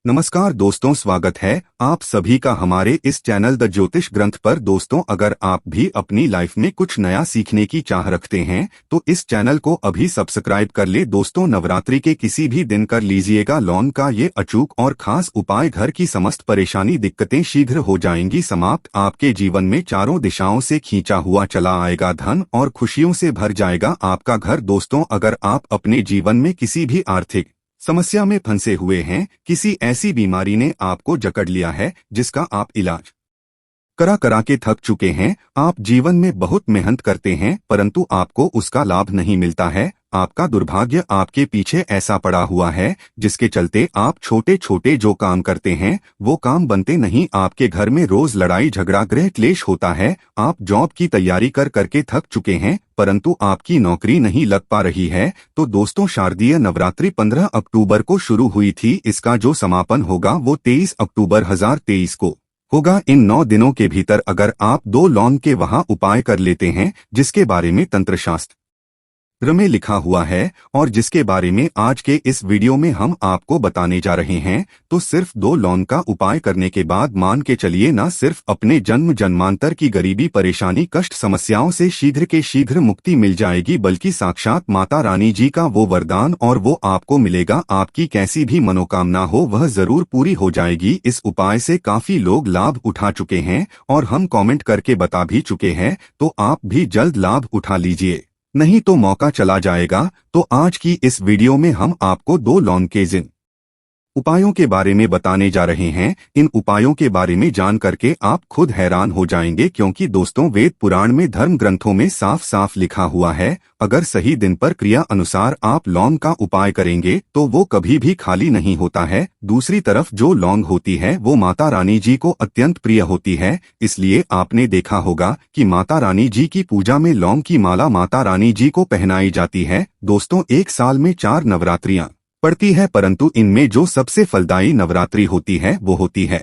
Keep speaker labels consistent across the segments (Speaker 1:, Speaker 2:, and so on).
Speaker 1: नमस्कार दोस्तों, स्वागत है आप सभी का हमारे इस चैनल द ज्योतिष ग्रंथ पर। दोस्तों, अगर आप भी अपनी लाइफ में कुछ नया सीखने की चाह रखते हैं तो इस चैनल को अभी सब्सक्राइब कर ले। दोस्तों, नवरात्रि के किसी भी दिन कर लीजिएगा लॉन का ये अचूक और खास उपाय। घर की समस्त परेशानी दिक्कतें शीघ्र हो जाएंगी समाप्त। आपके जीवन में चारों दिशाओं से खींचा हुआ चला आएगा धन और खुशियों से भर जाएगा आपका घर। दोस्तों, अगर आप अपने जीवन में किसी भी आर्थिक समस्या में फंसे हुए हैं, किसी ऐसी बीमारी ने आपको जकड़ लिया है जिसका आप इलाज करा करा के थक चुके हैं, आप जीवन में बहुत मेहनत करते हैं परंतु आपको उसका लाभ नहीं मिलता है, आपका दुर्भाग्य आपके पीछे ऐसा पड़ा हुआ है जिसके चलते आप छोटे छोटे जो काम करते हैं वो काम बनते नहीं, आपके घर में रोज लड़ाई झगड़ा गृह क्लेश होता है, आप जॉब की तैयारी कर करके थक चुके हैं परंतु आपकी नौकरी नहीं लग पा रही है। तो दोस्तों, शारदीय नवरात्रि 15 अक्टूबर को शुरू हुई थी, इसका जो समापन होगा वो 23 अक्टूबर 2023 को होगा। इन 9 दिनों के भीतर अगर आप 2 लौंग के वहां उपाय कर लेते हैं जिसके बारे में तंत्रशास्त्र में लिखा हुआ है और जिसके बारे में आज के इस वीडियो में हम आपको बताने जा रहे हैं, तो सिर्फ 2 लौंग का उपाय करने के बाद मान के चलिए न सिर्फ अपने जन्म जन्मांतर की गरीबी परेशानी कष्ट समस्याओं से शीघ्र के शीघ्र मुक्ति मिल जाएगी, बल्कि साक्षात माता रानी जी का वो वरदान और वो आपको मिलेगा। आपकी कैसी भी मनोकामना हो वह जरूर पूरी हो जाएगी। इस उपाय से काफी लोग लाभ उठा चुके हैं और हम कमेंट करके बता भी चुके हैं, तो आप भी जल्द लाभ उठा लीजिए, नहीं तो मौका चला जाएगा। तो आज की इस वीडियो में हम आपको 2 लौंग के जिन उपायों के बारे में बताने जा रहे हैं, इन उपायों के बारे में जान करके आप खुद हैरान हो जाएंगे, क्योंकि दोस्तों वेद पुराण में धर्म ग्रंथों में साफ साफ लिखा हुआ है, अगर सही दिन पर क्रिया अनुसार आप लौंग का उपाय करेंगे तो वो कभी भी खाली नहीं होता है। दूसरी तरफ जो लौंग होती है वो माता रानी जी को अत्यंत प्रिय होती है, इसलिए आपने देखा होगा कि माता रानी जी की पूजा में लौंग की माला माता रानी जी को पहनाई जाती है। दोस्तों, एक साल में 4 नवरात्रियां पड़ती है परंतु इनमें जो सबसे फलदायी नवरात्रि होती है वो होती है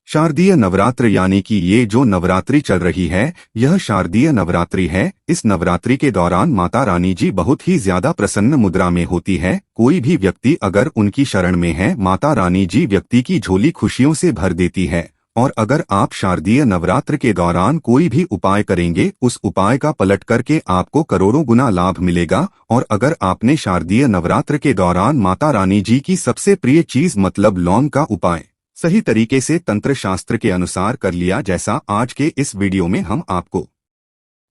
Speaker 1: शारदीय नवरात्र, यानी कि ये जो नवरात्रि चल रही है यह शारदीय नवरात्रि है। इस नवरात्रि के दौरान माता रानी जी बहुत ही ज्यादा प्रसन्न मुद्रा में होती है। कोई भी व्यक्ति अगर उनकी शरण में है, माता रानी जी व्यक्ति की झोली खुशियों से भर देती है। और अगर आप शारदीय नवरात्र के दौरान कोई भी उपाय करेंगे, उस उपाय का पलट करके आपको करोड़ों गुना लाभ मिलेगा। और अगर आपने शारदीय नवरात्र के दौरान माता रानी जी की सबसे प्रिय चीज मतलब लौंग का उपाय सही तरीके से तंत्र शास्त्र के अनुसार कर लिया, जैसा आज के इस वीडियो में हम आपको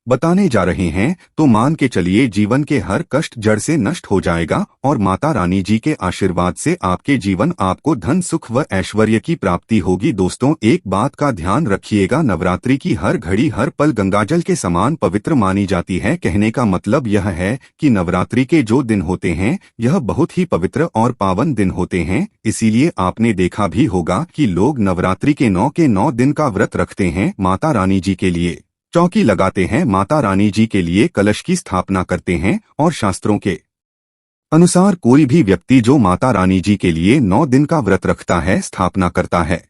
Speaker 1: बताने जा रहे हैं, तो मान के चलिए जीवन के हर कष्ट जड़ से नष्ट हो जाएगा और माता रानी जी के आशीर्वाद से आपके जीवन आपको धन सुख व ऐश्वर्य की प्राप्ति होगी। दोस्तों, एक बात का ध्यान रखिएगा, नवरात्रि की हर घड़ी हर पल गंगाजल के समान पवित्र मानी जाती है। कहने का मतलब यह है कि नवरात्रि के जो दिन होते हैं यह बहुत ही पवित्र और पावन दिन होते हैं। इसीलिए आपने देखा भी होगा कि लोग नवरात्रि के 9 दिन का व्रत रखते हैं, माता रानी जी के लिए चौकी लगाते हैं, माता रानी जी के लिए कलश की स्थापना करते हैं और शास्त्रों के अनुसार कोई भी व्यक्ति जो माता रानी जी के लिए 9 दिन का व्रत रखता है, स्थापना करता है,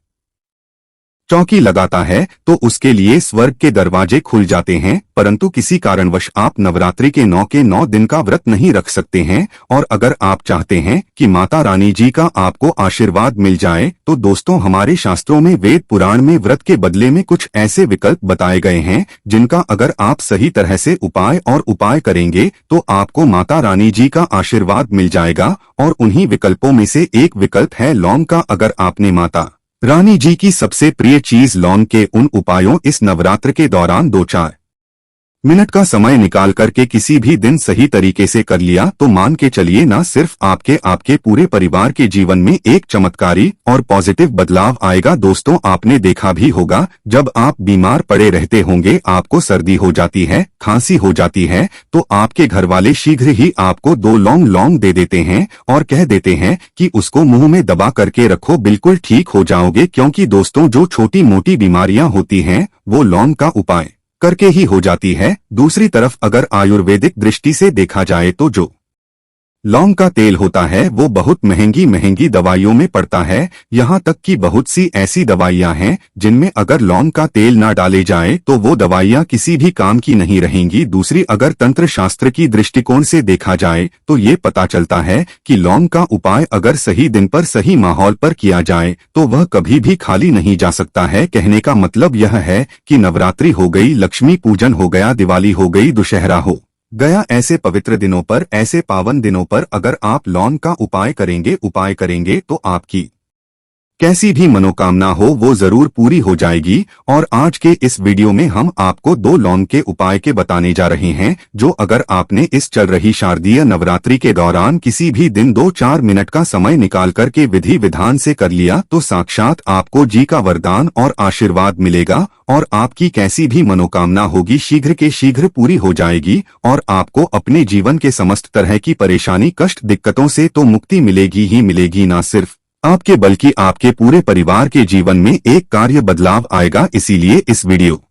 Speaker 1: चौकी लगाता है, तो उसके लिए स्वर्ग के दरवाजे खुल जाते हैं। परंतु किसी कारणवश आप नवरात्रि के 9 दिन का व्रत नहीं रख सकते हैं और अगर आप चाहते हैं कि माता रानी जी का आपको आशीर्वाद मिल जाए, तो दोस्तों हमारे शास्त्रों में वेद पुराण में व्रत के बदले में कुछ ऐसे विकल्प बताए गए हैं जिनका अगर आप सही तरह से उपाय करेंगे तो आपको माता रानी जी का आशीर्वाद मिल जाएगा। और उन्हीं विकल्पों में से एक विकल्प है लौंग का। अगर आपने माता रानी जी की सबसे प्रिय चीज लौंग के उन उपायों इस नवरात्र के दौरान 2-4 मिनट का समय निकाल करके किसी भी दिन सही तरीके से कर लिया, तो मान के चलिए न सिर्फ आपके पूरे परिवार के जीवन में एक चमत्कारी और पॉजिटिव बदलाव आएगा। दोस्तों, आपने देखा भी होगा जब आप बीमार पड़े रहते होंगे, आपको सर्दी हो जाती है, खांसी हो जाती है, तो आपके घर वाले शीघ्र ही आपको 2 लौंग दे देते हैं और कह देते हैं कि उसको मुंह में दबा करके रखो, बिल्कुल ठीक हो जाओगे। क्योंकि दोस्तों जो छोटी मोटी बीमारियां होती हैं वो लौंग का उपाय करके ही हो जाती है। दूसरी तरफ अगर आयुर्वेदिक दृष्टि से देखा जाए तो जो लौंग का तेल होता है वो बहुत महंगी महंगी दवाइयों में पड़ता है। यहाँ तक कि बहुत सी ऐसी दवाइयाँ हैं जिनमें अगर लौंग का तेल ना डाले जाए तो वो दवाइयाँ किसी भी काम की नहीं रहेंगी। दूसरी अगर तंत्र शास्त्र की दृष्टिकोण से देखा जाए तो ये पता चलता है कि लौंग का उपाय अगर सही दिन पर सही माहौल पर किया जाए तो वह कभी भी खाली नहीं जा सकता है। कहने का मतलब यह है कि नवरात्रि हो गई, लक्ष्मी पूजन हो गया, दिवाली हो गई, दुशहरा हो गया, ऐसे पवित्र दिनों पर, ऐसे पावन दिनों पर अगर आप लौंग का उपाय करेंगे तो आपकी कैसी भी मनोकामना हो वो जरूर पूरी हो जाएगी। और आज के इस वीडियो में हम आपको 2 लौंग के उपाय के बताने जा रहे हैं जो अगर आपने इस चल रही शारदीय नवरात्रि के दौरान किसी भी दिन 2-4 मिनट का समय निकाल कर के विधि विधान से कर लिया तो साक्षात आपको जी का वरदान और आशीर्वाद मिलेगा और आपकी कैसी भी मनोकामना होगी शीघ्र के शीघ्र पूरी हो जाएगी और आपको अपने जीवन के समस्त तरह की परेशानी, कष्ट, दिक्कतों से तो मुक्ति मिलेगी ही मिलेगी, ना सिर्फ आपके बल्कि आपके पूरे परिवार के जीवन में एक कार्य बदलाव आएगा। इसीलिए इस वीडियो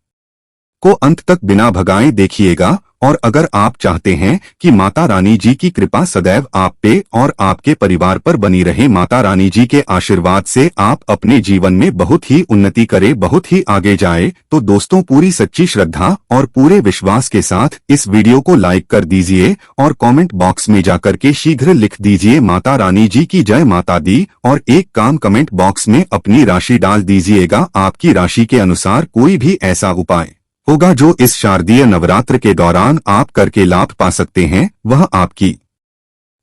Speaker 1: को अंत तक बिना भगाए देखिएगा। और अगर आप चाहते हैं कि माता रानी जी की कृपा सदैव आप पे और आपके परिवार पर बनी रहे, माता रानी जी के आशीर्वाद से आप अपने जीवन में बहुत ही उन्नति करें, बहुत ही आगे जाए, तो दोस्तों पूरी सच्ची श्रद्धा और पूरे विश्वास के साथ इस वीडियो को लाइक कर दीजिए और कमेंट बॉक्स में जाकर के शीघ्र लिख दीजिए माता रानी जी की जय माता दी। और एक काम कमेंट बॉक्स में अपनी राशि डाल दीजिएगा। आपकी राशि के अनुसार कोई भी ऐसा उपाय होगा जो इस शारदीय नवरात्र के दौरान आप करके लाभ पा सकते हैं, वह आपकी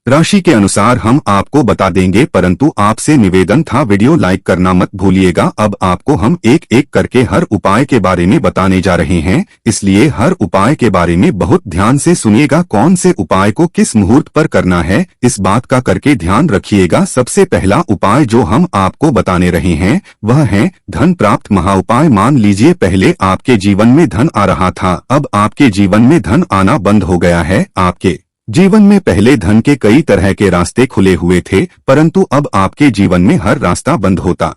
Speaker 1: राशि के अनुसार हम आपको बता देंगे। परंतु आपसे निवेदन था वीडियो लाइक करना मत भूलिएगा। अब आपको हम एक एक करके हर उपाय के बारे में बताने जा रहे हैं, इसलिए हर उपाय के बारे में बहुत ध्यान से सुनिएगा। कौन से उपाय को किस मुहूर्त पर करना है इस बात का करके ध्यान रखिएगा। सबसे पहला उपाय जो हम आपको बताने रहे हैं वह है धन प्राप्त महाउपाय। मान लीजिए पहले आपके जीवन में धन आ रहा था, अब आपके जीवन में धन आना बंद हो गया है। आपके जीवन में पहले धन के कई तरह के रास्ते खुले हुए थे, परंतु अब आपके जीवन में हर रास्ता बंद होता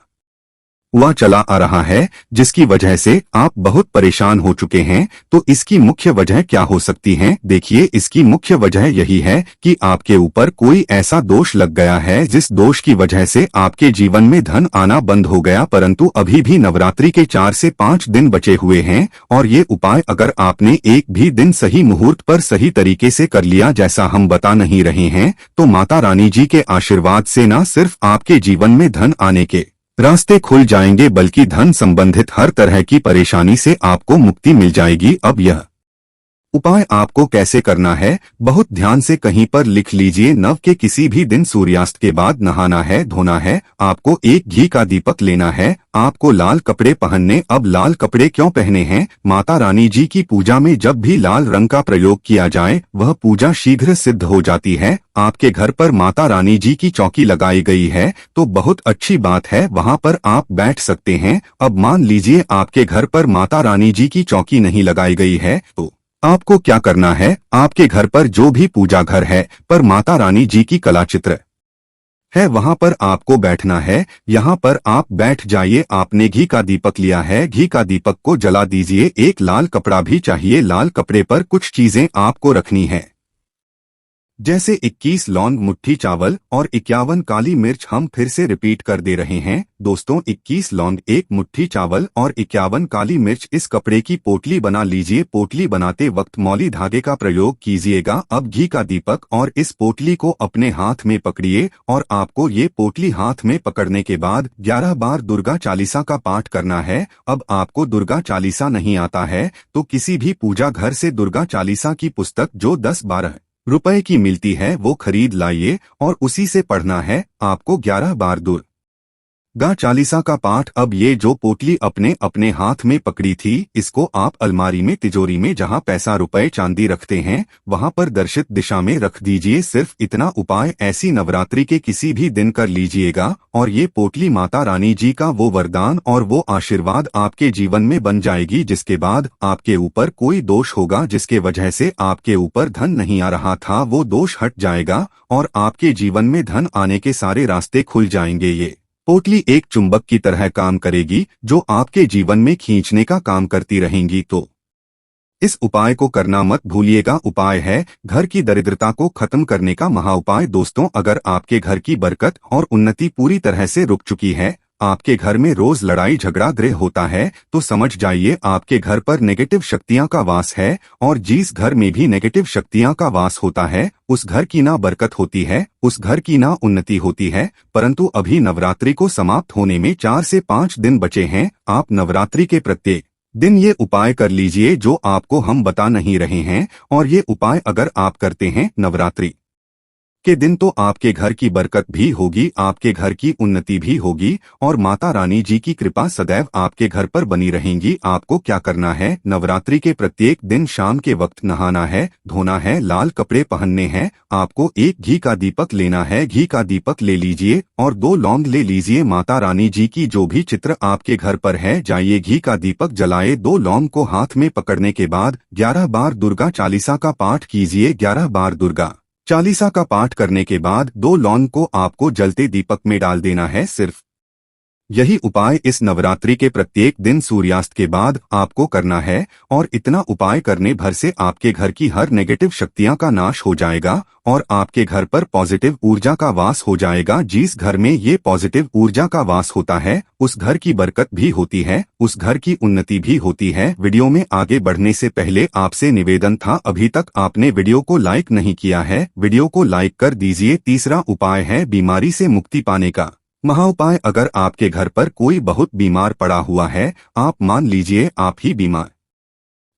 Speaker 1: हुआ चला आ रहा है, जिसकी वजह से आप बहुत परेशान हो चुके हैं। तो इसकी मुख्य वजह क्या हो सकती है? देखिए, इसकी मुख्य वजह यही है कि आपके ऊपर कोई ऐसा दोष लग गया है जिस दोष की वजह से आपके जीवन में धन आना बंद हो गया। परंतु अभी भी नवरात्रि के 4 से 5 दिन बचे हुए हैं और ये उपाय अगर आपने एक भी दिन सही मुहूर्त पर सही तरीके से कर लिया जैसा हम बता नहीं रहे हैं, तो माता रानी जी के आशीर्वाद से न सिर्फ आपके जीवन में धन आने के रास्ते खुल जाएंगे बल्कि धन संबंधित हर तरह की परेशानी से आपको मुक्ति मिल जाएगी। अब यह उपाय आपको कैसे करना है बहुत ध्यान से कहीं पर लिख लीजिए। नव के किसी भी दिन सूर्यास्त के बाद नहाना है, धोना है। आपको एक घी का दीपक लेना है। आपको लाल कपड़े पहनने। अब लाल कपड़े क्यों पहने हैं? माता रानी जी की पूजा में जब भी लाल रंग का प्रयोग किया जाए वह पूजा शीघ्र सिद्ध हो जाती है। आपके घर पर माता रानी जी की चौकी लगाई गई है तो बहुत अच्छी बात है, वहां पर आप बैठ सकते हैं। अब मान लीजिए आपके घर पर माता रानी जी की चौकी नहीं लगाई गई है तो आपको क्या करना है? आपके घर पर जो भी पूजा घर है पर माता रानी जी की कला चित्र है वहां पर आपको बैठना है। यहाँ पर आप बैठ जाइए। आपने घी का दीपक लिया है, घी का दीपक को जला दीजिए। एक लाल कपड़ा भी चाहिए। लाल कपड़े पर कुछ चीजें आपको रखनी है, जैसे 21 लौंग, मुट्ठी चावल और 51 काली मिर्च। हम फिर से रिपीट कर दे रहे हैं दोस्तों, 21 लौंग, 1 मुट्ठी चावल और 51 काली मिर्च। इस कपड़े की पोटली बना लीजिए। पोटली बनाते वक्त मौली धागे का प्रयोग कीजिएगा। अब घी का दीपक और इस पोटली को अपने हाथ में पकड़िए और आपको ये पोटली हाथ में पकड़ने के बाद 11 बार दुर्गा चालीसा का पाठ करना है। अब आपको दुर्गा चालीसा नहीं आता है तो किसी भी पूजा घर से दुर्गा चालीसा की पुस्तक जो 10-12 रुपए की मिलती है वो खरीद लाइए और उसी से पढ़ना है आपको 11 बार दुर्गा चालीसा का पाठ। अब ये जो पोटली अपने अपने हाथ में पकड़ी थी इसको आप अलमारी में, तिजोरी में, जहां पैसा, रुपए, चांदी रखते हैं वहां पर दर्शित दिशा में रख दीजिए। सिर्फ इतना उपाय ऐसी नवरात्रि के किसी भी दिन कर लीजिएगा और ये पोटली माता रानी जी का वो वरदान और वो आशीर्वाद आपके जीवन में बन जाएगी, जिसके बाद आपके ऊपर कोई दोष होगा जिसके वजह से आपके ऊपर धन नहीं आ रहा था वो दोष हट जाएगा और आपके जीवन में धन आने के सारे रास्ते खुल जाएंगे। ये पोटली एक चुंबक की तरह काम करेगी जो आपके जीवन में खींचने का काम करती रहेंगी। तो इस उपाय को करना मत भूलिएगा। उपाय है घर की दरिद्रता को खत्म करने का महाउपाय। दोस्तों, अगर आपके घर की बरकत और उन्नति पूरी तरह से रुक चुकी है, आपके घर में रोज लड़ाई झगड़ा गृह होता है, तो समझ जाइए आपके घर पर नेगेटिव शक्तियां का वास है। और जिस घर में भी नेगेटिव शक्तियां का वास होता है, उस घर की ना बरकत होती है, उस घर की ना उन्नति होती है। परंतु अभी नवरात्रि को समाप्त होने में 4 से 5 दिन बचे हैं। आप नवरात्रि के प्रत्येक दिन ये उपाय कर लीजिए जो आपको हम बता नहीं रहे हैं। और ये उपाय अगर आप करते हैं नवरात्रि के दिन, तो आपके घर की बरकत भी होगी, आपके घर की उन्नति भी होगी और माता रानी जी की कृपा सदैव आपके घर पर बनी रहेंगी। आपको क्या करना है, नवरात्रि के प्रत्येक दिन शाम के वक्त नहाना है, धोना है, लाल कपड़े पहनने हैं। आपको एक घी का दीपक लेना है, घी का दीपक ले लीजिए और 2 लौंग ले लीजिए। माता रानी जी की जो भी चित्र आपके घर पर है, जाइए घी का दीपक जलाए, 2 लौंग को हाथ में पकड़ने के बाद 11 बार दुर्गा चालीसा का पाठ कीजिए। 11 बार दुर्गा चालीसा का पाठ करने के बाद 2 लौंग को आपको जलते दीपक में डाल देना है। सिर्फ यही उपाय इस नवरात्रि के प्रत्येक दिन सूर्यास्त के बाद आपको करना है। और इतना उपाय करने भर से आपके घर की हर नेगेटिव शक्तियां का नाश हो जाएगा और आपके घर पर पॉजिटिव ऊर्जा का वास हो जाएगा। जिस घर में ये पॉजिटिव ऊर्जा का वास होता है, उस घर की बरकत भी होती है, उस घर की उन्नति भी होती है। वीडियो में आगे बढ़ने से पहले आपसे निवेदन था, अभी तक आपने वीडियो को लाइक नहीं किया है, वीडियो को लाइक कर दीजिए। तीसरा उपाय है बीमारी से मुक्ति पाने का महाउपाय। अगर आपके घर पर कोई बहुत बीमार पड़ा हुआ है, आप मान लीजिए आप ही बीमार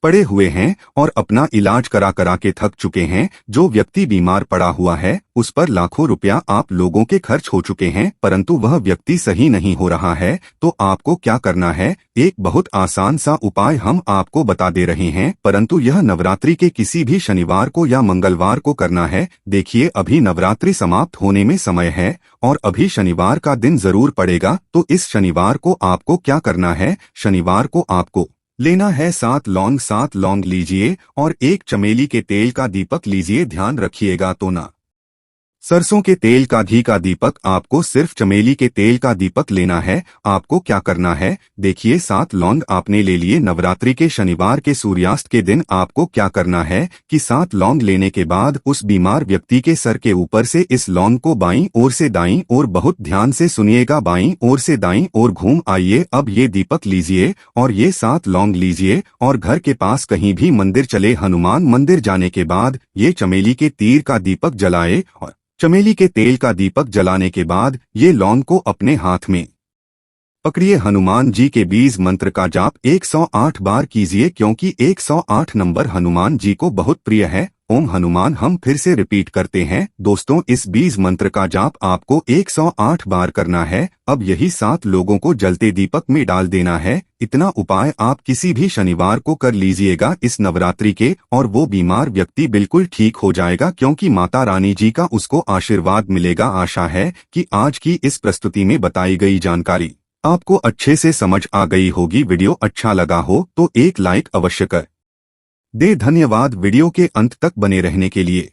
Speaker 1: पड़े हुए हैं और अपना इलाज करा करा के थक चुके हैं, जो व्यक्ति बीमार पड़ा हुआ है उस पर लाखों रुपया आप लोगों के खर्च हो चुके हैं, परंतु वह व्यक्ति सही नहीं हो रहा है, तो आपको क्या करना है, एक बहुत आसान सा उपाय हम आपको बता दे रहे हैं, परंतु यह नवरात्रि के किसी भी शनिवार को या मंगलवार को करना है। देखिए, अभी नवरात्रि समाप्त होने में समय है और अभी शनिवार का दिन जरूर पड़ेगा। तो इस शनिवार को आपको क्या करना है, शनिवार को आपको लेना है 7 लौंग। 7 लौंग लीजिए और 1 चमेली के तेल का दीपक लीजिए। ध्यान रखिएगा, तो ना सरसों के तेल का घी का दीपक, आपको सिर्फ चमेली के तेल का दीपक लेना है। आपको क्या करना है, देखिए 7 लौंग आपने ले लिए। नवरात्रि के शनिवार के सूर्यास्त के दिन आपको क्या करना है कि 7 लौंग लेने के बाद उस बीमार व्यक्ति के सर के ऊपर से इस लौंग को बाईं ओर से दाईं ओर, बहुत ध्यान से सुनिएगा, बाईं ओर से दाईं ओर घूम आइए। अब ये दीपक लीजिए और ये 7 लौंग लीजिए और घर के पास कहीं भी मंदिर चले, हनुमान मंदिर जाने के बाद ये चमेली के तीर का दीपक जलाए और चमेली के तेल का दीपक जलाने के बाद ये लौंग को अपने हाथ में पकड़िए। हनुमान जी के बीज मंत्र का जाप 108 बार कीजिए, क्योंकि 108 नंबर हनुमान जी को बहुत प्रिय है। ओम हनुमान हम फिर से रिपीट करते हैं दोस्तों, इस बीज मंत्र का जाप आपको 108 बार करना है। अब यही 7 लोगों को जलते दीपक में डाल देना है। इतना उपाय आप किसी भी शनिवार को कर लीजिएगा इस नवरात्रि के, और वो बीमार व्यक्ति बिल्कुल ठीक हो जाएगा, क्योंकि माता रानी जी का उसको आशीर्वाद मिलेगा। आशा है कि आज की इस प्रस्तुति में बताई गई जानकारी आपको अच्छे से समझ आ गई होगी। वीडियो अच्छा लगा हो तो एक लाइक अवश्य कर दे। धन्यवाद वीडियो के अंत तक बने रहने के लिए।